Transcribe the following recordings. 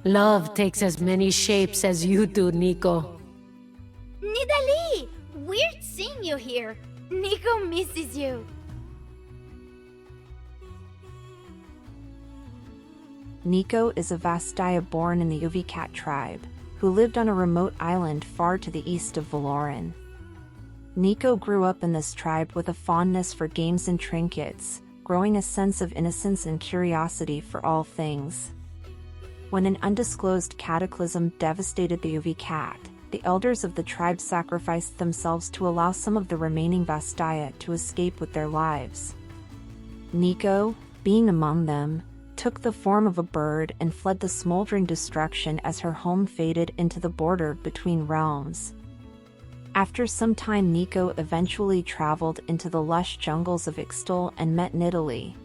Love takes as many shapes as you do, Nico. Nidalee! Weird seeing you here. Nico misses you. Nico is a Vastaya born in the Oovi-Kat tribe, who lived on a remote island far to the east of Valoran. Nico grew up in this tribe with a fondness for games and trinkets, growing a sense of innocence and curiosity for all things. When an undisclosed cataclysm devastated the Oovi-Kat, the elders of the tribe sacrificed themselves to allow some of the remaining Vastaya to escape with their lives. Nico, being among them, took the form of a bird and fled the smoldering destruction as her home faded into the border between realms. After some time, Nico eventually traveled into the lush jungles of Ixtal and met Nidalee.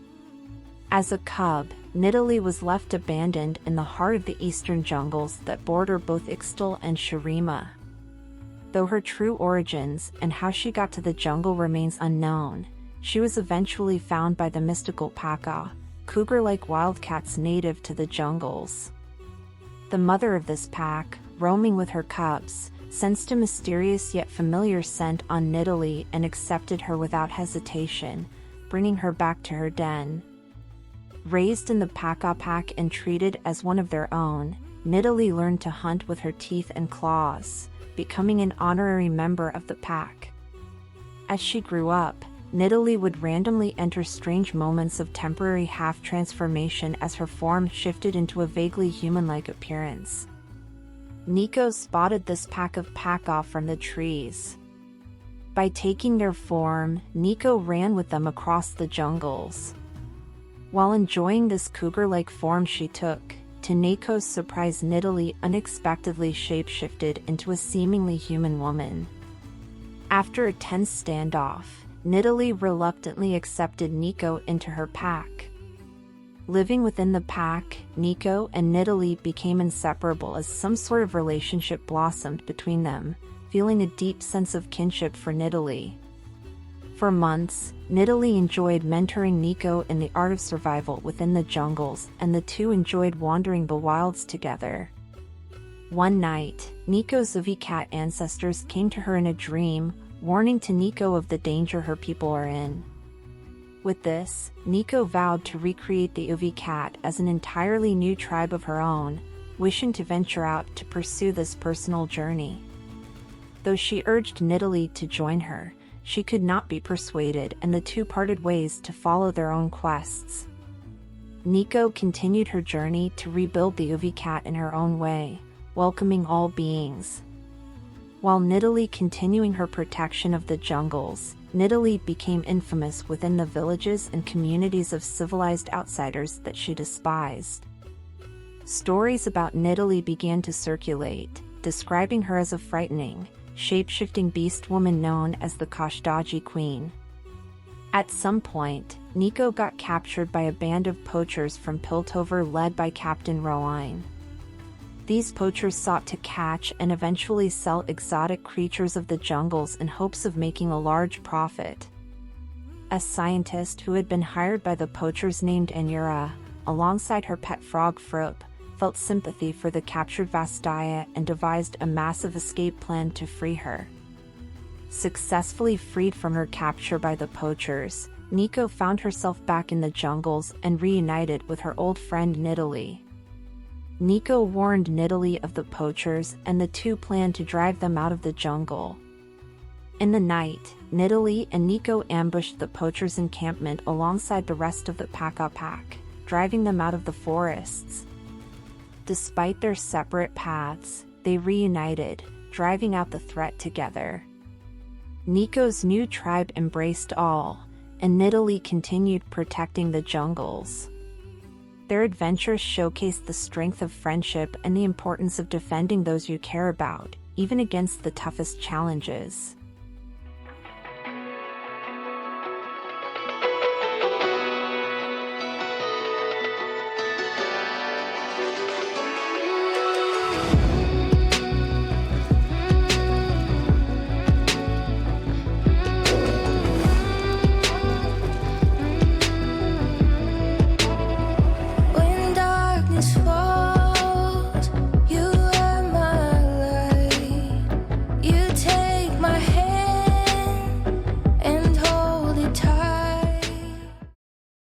As a cub, Nidalee was left abandoned in the heart of the eastern jungles that border both Ixtal and Shurima. Though her true origins and how she got to the jungle remains unknown, she was eventually found by the mystical Paka, cougar-like wildcats native to the jungles. The mother of this pack, roaming with her cubs, sensed a mysterious yet familiar scent on Nidalee and accepted her without hesitation, bringing her back to her den. Raised in the Paka pack and treated as one of their own, Nidalee learned to hunt with her teeth and claws, becoming an honorary member of the pack. As she grew up, Nidalee would randomly enter strange moments of temporary half-transformation as her form shifted into a vaguely human-like appearance. Nico spotted this pack of Paka from the trees. By taking their form, Nico ran with them across the jungles. While enjoying this cougar-like form she took, to Neeko's surprise, Nidalee unexpectedly shapeshifted into a seemingly human woman. After a tense standoff, Nidalee reluctantly accepted Nico into her pack. Living within the pack, Nico and Nidalee became inseparable as some sort of relationship blossomed between them, feeling a deep sense of kinship for Nidalee. For months, Nidalee enjoyed mentoring Nico in the art of survival within the jungles, and the two enjoyed wandering the wilds together. One night, Nico's Oovi-Kat ancestors came to her in a dream, warning to Nico of the danger her people are in. With this, Nico vowed to recreate the Oovi-Kat as an entirely new tribe of her own, wishing to venture out to pursue this personal journey. Though she urged Nidalee to join her, she could not be persuaded, and the two parted ways to follow their own quests. Nico continued her journey to rebuild the Oovi-Kat in her own way, welcoming all beings. While Nidalee continuing her protection of the jungles, Nidalee became infamous within the villages and communities of civilized outsiders that she despised. Stories about Nidalee began to circulate, describing her as a frightening, shape-shifting beast woman known as the Kashdaji Queen. At some point, Nico got captured by a band of poachers from Piltover led by Captain Roine. These poachers sought to catch and eventually sell exotic creatures of the jungles in hopes of making a large profit. A scientist who had been hired by the poachers named Anura, alongside her pet frog Froop, felt sympathy for the captured Vastaya and devised a massive escape plan to free her. Successfully freed from her capture by the poachers, Nico found herself back in the jungles and reunited with her old friend Nidalee. Nico warned Nidalee of the poachers, and the two planned to drive them out of the jungle. In the night, Nidalee and Nico ambushed the poachers' encampment alongside the rest of the Paka pack, driving them out of the forests. Despite their separate paths, they reunited, driving out the threat together. Nico's new tribe embraced all, and Nidalee continued protecting the jungles. Their adventures showcased the strength of friendship and the importance of defending those you care about, even against the toughest challenges.